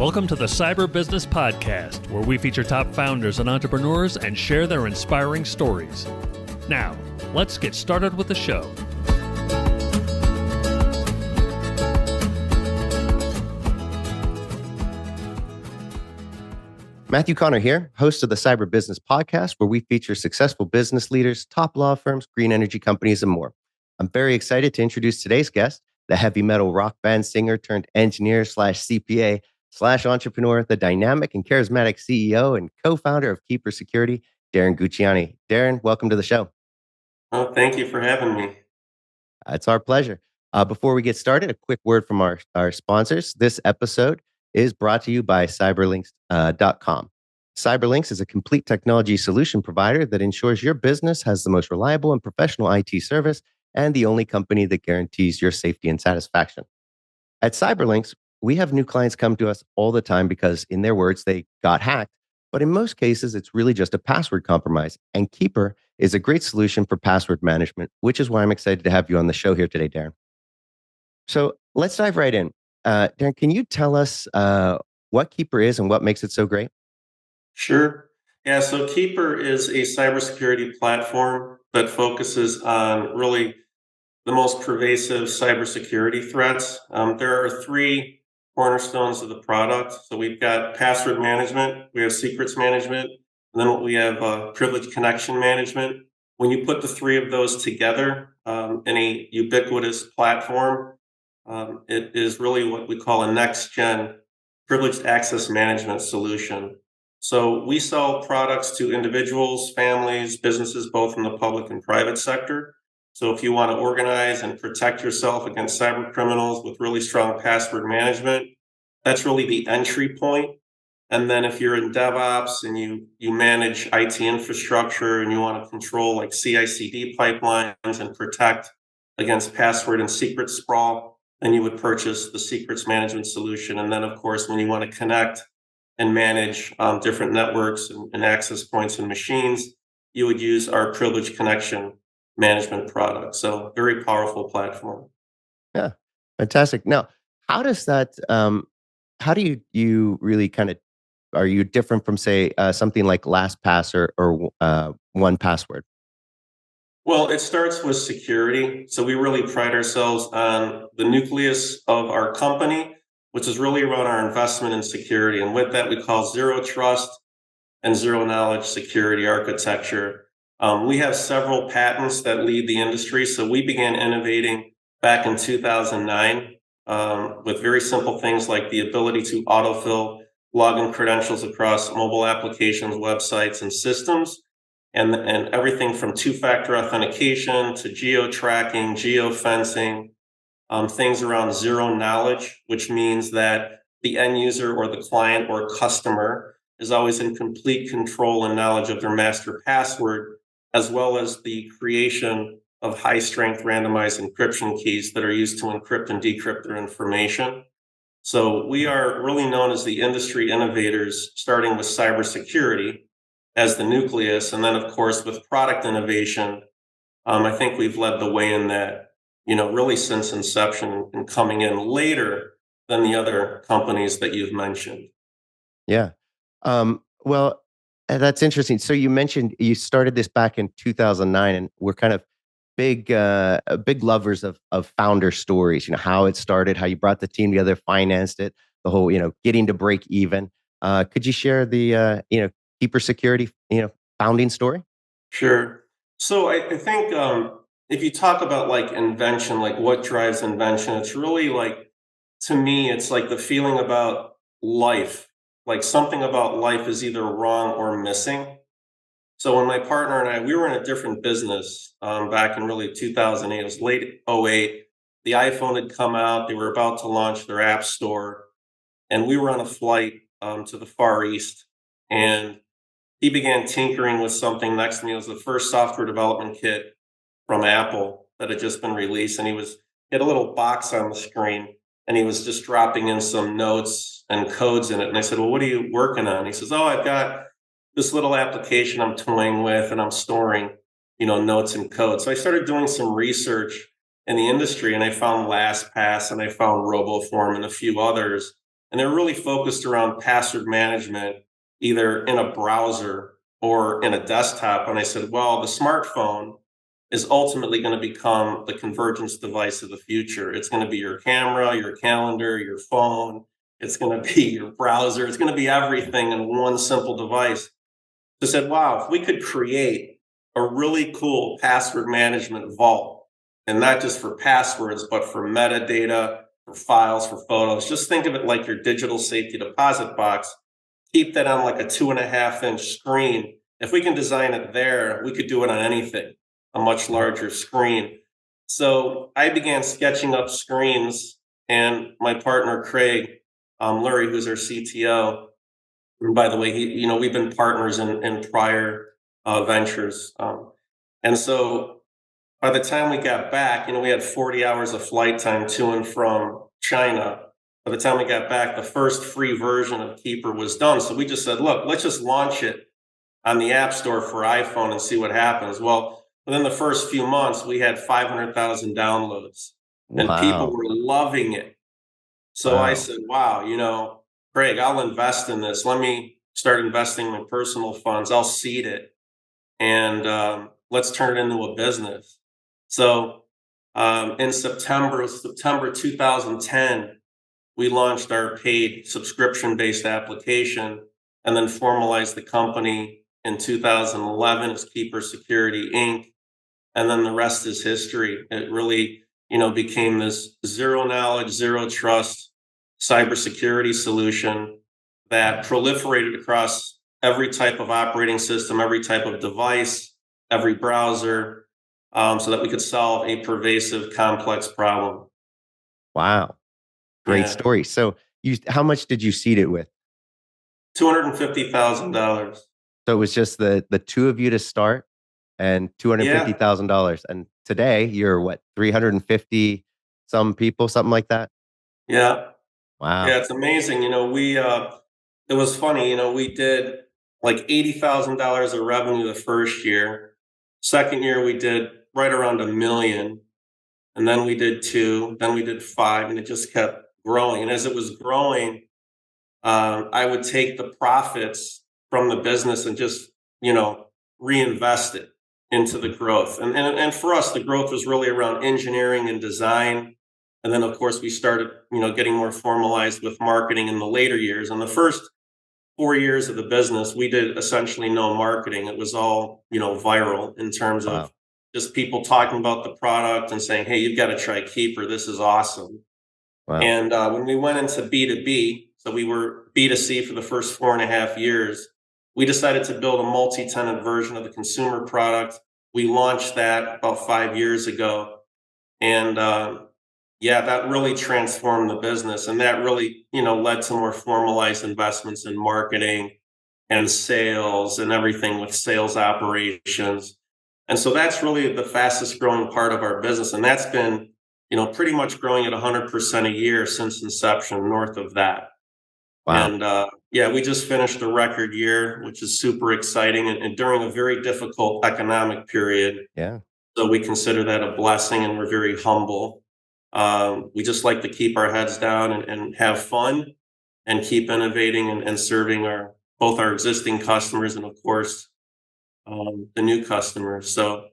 Welcome to the Cyber Business Podcast, where we feature top founders and entrepreneurs and share their inspiring stories. Now, let's get started with the show. Matthew Connor here, host of the Cyber Business Podcast, where we feature successful business leaders, top law firms, green energy companies, and more. I'm very excited to introduce today's guest, the heavy metal rock band singer turned engineer slash CPA slash entrepreneur, the dynamic and charismatic CEO and co-founder of Cybersecurity, Darren Guccione. Darren, welcome to the show. Oh, thank you for having me. It's our pleasure. Before we get started, a quick word from our sponsors. This episode is brought to you by cyberlinks.com. Cyberlinks is a complete technology solution provider that ensures your business has the most reliable and professional IT service and the only company that guarantees your safety and satisfaction. At Cyberlinks, we have new clients come to us all the time because, in their words, they got hacked. But in most cases, it's really just a password compromise. And Keeper is a great solution for password management, which is why I'm excited to have you on the show here today, Darren. So let's dive right in. Darren, can you tell us what Keeper is and what makes it so great? Sure. Yeah, so Keeper is a cybersecurity platform that focuses on really the most pervasive cybersecurity threats. There are three cornerstones of the product. So we've got password management, we have secrets management, and then we have privileged connection management. When you put the three of those together in a ubiquitous platform, it is really what we call a next-gen privileged access management solution. So we sell products to individuals, families, businesses, both in the public and private sector. So if you want to organize and protect yourself against cyber criminals with really strong password management, that's really the entry point. And then if you're in DevOps and you manage IT infrastructure and you want to control like CI/CD pipelines and protect against password and secret sprawl, then you would purchase the secrets management solution. And then, of course, when you want to connect and manage different networks and access points and machines, you would use our privileged connection management product. So very powerful platform. Yeah, fantastic. Now, how does that, how do you really kind of, are you different from, say, something like LastPass or 1Password? Well, it starts with security. So we really pride ourselves on the nucleus of our company, which is really around our investment in security. And with that, we call zero trust and zero knowledge security architecture. We have several patents that lead the industry. So we began innovating back in 2009 with very simple things like the ability to autofill login credentials across mobile applications, websites, and systems. And everything from two-factor authentication to geo-tracking, geo-fencing, things around zero knowledge, which means that the end user or the client or customer is always in complete control and knowledge of their master password, as well as the creation of high-strength randomized encryption keys that are used to encrypt and decrypt their information. So we are really known as the industry innovators, starting with cybersecurity as the nucleus. And then, of course, with product innovation, I think we've led the way in that, really since inception and coming in later than the other companies that you've mentioned. Yeah. Well, that's interesting. So you mentioned you started this back in 2009, and we're kind of big lovers of founder stories. How it started, how you brought the team together, financed it, the whole getting to break even. Could you share the Cybersecurity founding story? Sure. So I think if you talk about like invention, like what drives invention, it's really like, to me, it's like the feeling about life. Like something about life is either wrong or missing. So when my partner and I, we were in a different business back in really 2008. It was late 2008. The iPhone had come out. They were about to launch their app store. And we were on a flight to the Far East. And he began tinkering with something next to me. It was the first software development kit from Apple that had just been released. And he had a little box on the screen. And he was just dropping in some notes and codes in it. And I said, well, what are you working on? He says, oh, I've got this little application I'm toying with and I'm storing, notes and code. So I started doing some research in the industry and I found LastPass and I found RoboForm and a few others. and they're really focused around password management, either in a browser or in a desktop. And I said, well, the smartphone is ultimately going to become the convergence device of the future. It's going to be your camera, your calendar, your phone. It's going to be your browser. It's going to be everything in one simple device. So I said, wow, if we could create a really cool password management vault, and not just for passwords, but for metadata, for files, for photos, just think of it like your digital safety deposit box. Keep that on like a 2.5-inch screen. If we can design it there, we could do it on anything, a much larger screen. So I began sketching up screens, and my partner, Craig Lurie, who's our CTO, and by the way, we've been partners in prior ventures. And so by the time we got back, we had 40 hours of flight time to and from China. By the time we got back, the first free version of Keeper was done. So we just said, look, let's just launch it on the App Store for iPhone and see what happens. Well, within the first few months, we had 500,000 downloads and people Wow. were loving it. So I Wow. said, wow, Craig, I'll invest in this. Let me start investing my personal funds. I'll seed it and let's turn it into a business. So in September 2010, we launched our paid subscription-based application and then formalized the company in 2011 as Keeper Security Inc. And then the rest is history. It really, became this zero knowledge, zero trust cybersecurity solution that proliferated across every type of operating system, every type of device, every browser, so that we could solve a pervasive, complex problem. Wow. Great Yeah, story. So how much did you seed it with? $250,000. So it was just the two of you to start and Yeah, $250,000. And today you're what, 350 some people, something like that? yeah, Wow. yeah. It's amazing. It was funny. We did like $80,000 of revenue the first year. Second year, we did right around 1 million. And then we did two, then we did five, and it just kept growing. And as it was growing, I would take the profits from the business and just, you know, reinvest it into the growth. And for us, the growth was really around engineering and design. And then, of course, we started, getting more formalized with marketing in the later years. And the first 4 years of the business, we did essentially no marketing. It was all, viral in terms of Wow. just people talking about the product and saying, "Hey, you've got to try Keeper. This is awesome." Wow. And when we went into B2B, so we were B2C for the first 4.5 years, we decided to build a multi-tenant version of the consumer product. We launched that about 5 years ago. And yeah, that really transformed the business. And that really, led to more formalized investments in marketing and sales and everything with sales operations. And so that's really the fastest growing part of our business. And that's been, pretty much growing at 100% a year since inception, north of that. Wow. And yeah, we just finished a record year, which is super exciting and during a very difficult economic period. Yeah. So we consider that a blessing and we're very humble. We just like to keep our heads down and have fun and keep innovating and serving both our existing customers and of course the new customers. So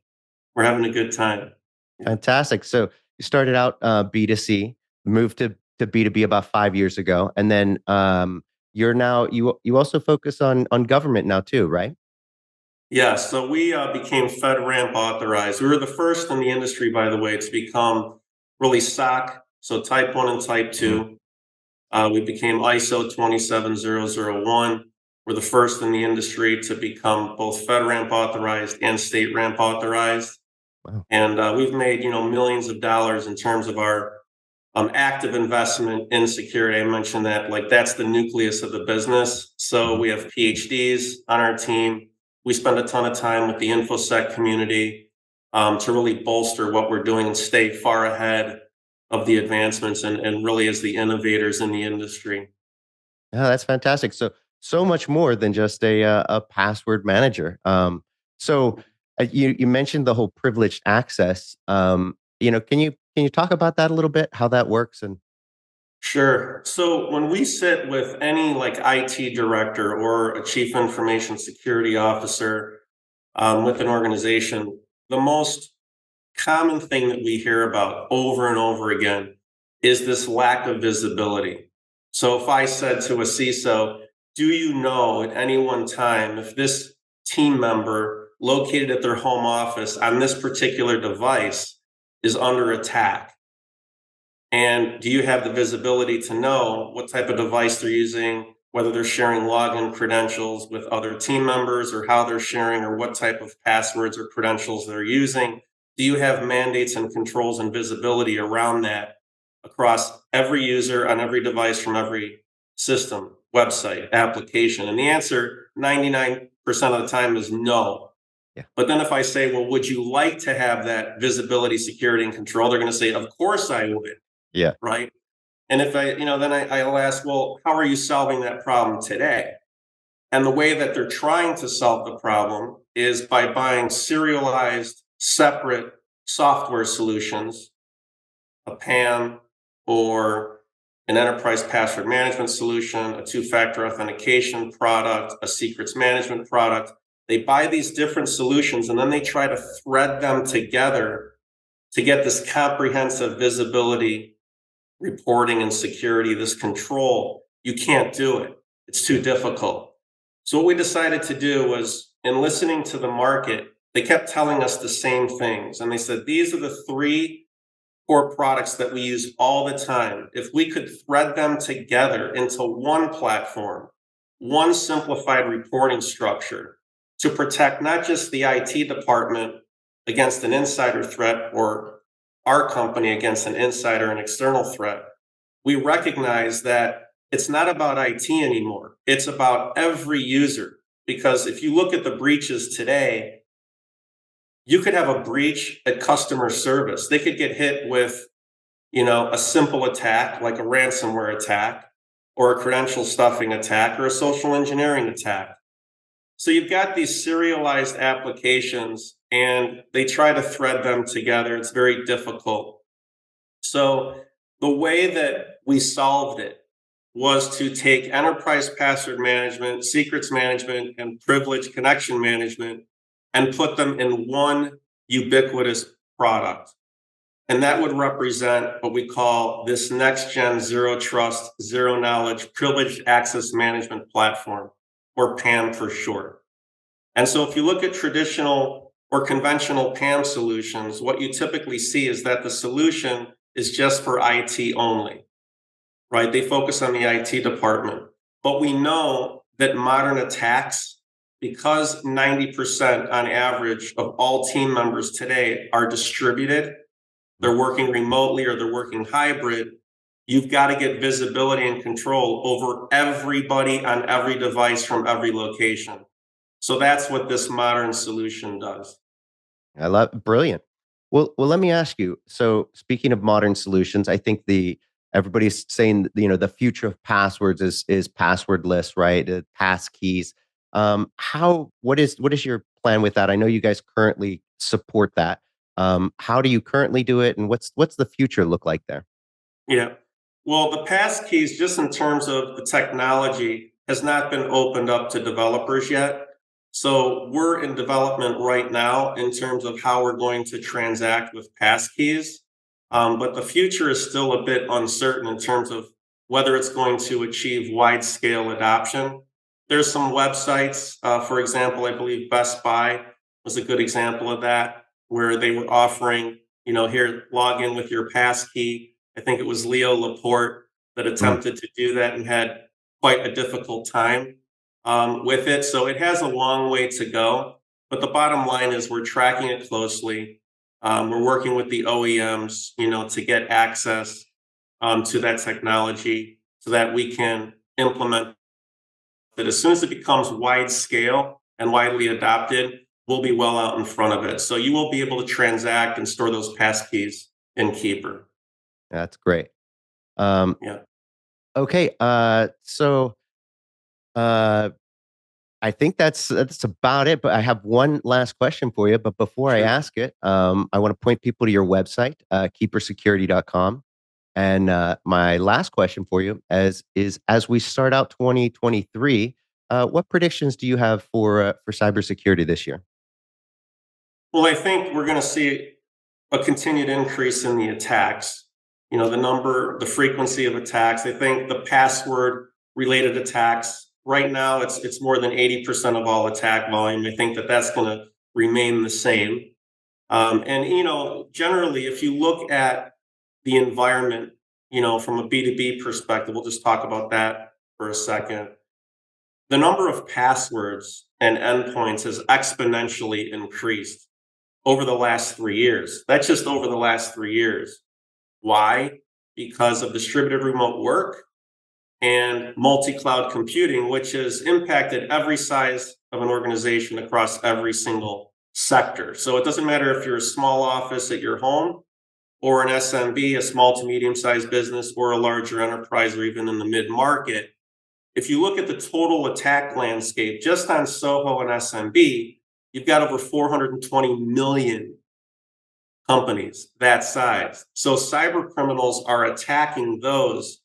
we're having a good time. Yeah. Fantastic. So you started out B2C, moved to B2B about 5 years ago, and then you're now you also focus on government now too, right? Yeah, so we became FedRAMP authorized. We were the first in the industry, by the way, to become really SOC, so Type 1 and Type Mhm. 2. We became ISO 27001. We're the first in the industry to become both FedRAMP authorized and state ramp authorized. Wow. And we've made, millions of dollars in terms of our active investment in security. I mentioned that, like, that's the nucleus of the business. So Mhm. we have PhDs on our team. We spend a ton of time with the InfoSec community to really bolster what we're doing and stay far ahead of the advancements and really as the innovators in the industry. Yeah, that's fantastic. So much more than just a password manager. So you mentioned the whole privileged access. Can you talk about that a little bit? How that works and Sure. So when we sit with any like IT director or a chief information security officer with an organization, the most common thing that we hear about over and over again is this lack of visibility. So if I said to a CISO, do you know at any one time if this team member located at their home office on this particular device is under attack? And do you have the visibility to know what type of device they're using, whether they're sharing login credentials with other team members or how they're sharing or what type of passwords or credentials they're using? Do you have mandates and controls and visibility around that across every user on every device from every system, website, application? And the answer 99% of the time is no. Yeah. But then if I say, well, would you like to have that visibility, security, and control? They're going to say, of course I would. Yeah. Right. And if then I'll ask, well, how are you solving that problem today? And the way that they're trying to solve the problem is by buying serialized, separate software solutions, a PAM or an enterprise password management solution, a two-factor authentication product, a secrets management product. They buy these different solutions and then they try to thread them together to get this comprehensive visibility, reporting, and security, this control. You can't do it. It's too difficult. So what we decided to do was, in listening to the market, they kept telling us the same things. And they said, these are the three core products that we use all the time. If we could thread them together into one platform, one simplified reporting structure to protect not just the IT department against an insider threat or our company against an insider and external threat, we recognize that it's not about IT anymore. It's about every user. Because if you look at the breaches today, you could have a breach at customer service. They could get hit with, a simple attack like a ransomware attack or a credential stuffing attack or a social engineering attack. So you've got these serialized applications and they try to thread them together. It's very difficult. So the way that we solved it was to take enterprise password management, secrets management, and privilege connection management and put them in one ubiquitous product. And that would represent what we call this next gen zero trust, zero knowledge, privileged access management platform, or PAM for short. And so if you look at traditional or conventional PAM solutions, what you typically see is that the solution is just for IT only, right? They focus on the IT department. But we know that modern attacks, because 90% on average of all team members today are distributed, they're working remotely or they're working hybrid, you've got to get visibility and control over everybody on every device from every location. So that's what this modern solution does. I love brilliant. Well, let me ask you. So, speaking of modern solutions, I think everybody's saying the future of passwords is passwordless, right? Pass keys. What is your plan with that? I know you guys currently support that. How do you currently do it, and what's the future look like there? Yeah. Well, the pass keys, just in terms of the technology, has not been opened up to developers yet. So we're in development right now in terms of how we're going to transact with passkeys. But the future is still a bit uncertain in terms of whether it's going to achieve wide scale adoption. There's some websites, for example, I believe Best Buy was a good example of that, where they were offering, here, log in with your passkey. I think it was Leo Laporte that attempted to do that and had quite a difficult time with it. So it has a long way to go. But the bottom line is we're tracking it closely. We're working with the OEMs, to get access to that technology so that we can implement it. As soon as it becomes wide scale and widely adopted, we'll be well out in front of it. So you will be able to transact and store those passkeys in Keeper. That's great. Yeah. Okay. So I think that's about it. But I have one last question for you. But before I Sure. ask it, I want to point people to your website, keepersecurity.com. And my last question for you is as we start out 2023, what predictions do you have for cybersecurity this year? Well, I think we're going to see a continued increase in the attacks. The frequency of attacks. I think the password related attacks right now, it's more than 80% of all attack volume. I think that's going to remain the same. Generally, if you look at the environment, from a B2B perspective, we'll just talk about that for a second. The number of passwords and endpoints has exponentially increased over the last 3 years. That's just over the last 3 years. Why? Because of distributed remote work and multi-cloud computing, which has impacted every size of an organization across every single sector. So it doesn't matter if you're a small office at your home or an SMB, a small to medium-sized business, or a larger enterprise, or even in the mid-market. If you look at the total attack landscape, just on SOHO and SMB, you've got over 420 million companies that size. So cyber criminals are attacking those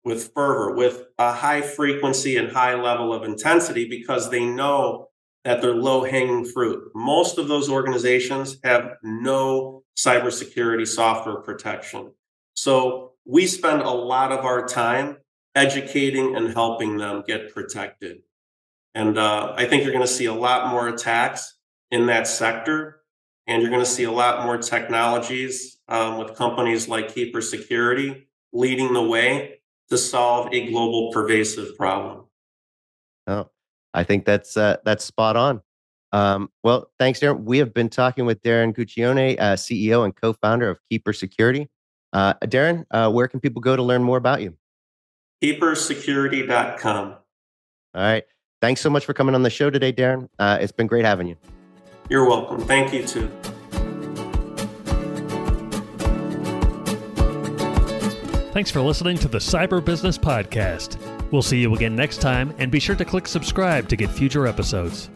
with fervor, with a high frequency and high level of intensity, because they know that they're low-hanging fruit. Most of those organizations have no cybersecurity software protection. So we spend a lot of our time educating and helping them get protected. And I think you're going to see a lot more attacks in that sector, and you're going to see a lot more technologies with companies like Keeper Security leading the way to solve a global pervasive problem. Oh, I think that's spot on. Well, thanks, Darren. We have been talking with Darren Guccione, CEO and co-founder of Keeper Security. Darren, where can people go to learn more about you? KeeperSecurity.com. All right. Thanks so much for coming on the show today, Darren. It's been great having you. You're welcome. Thank you, too. Thanks for listening to the Cyber Business Podcast. We'll see you again next time, and be sure to click subscribe to get future episodes.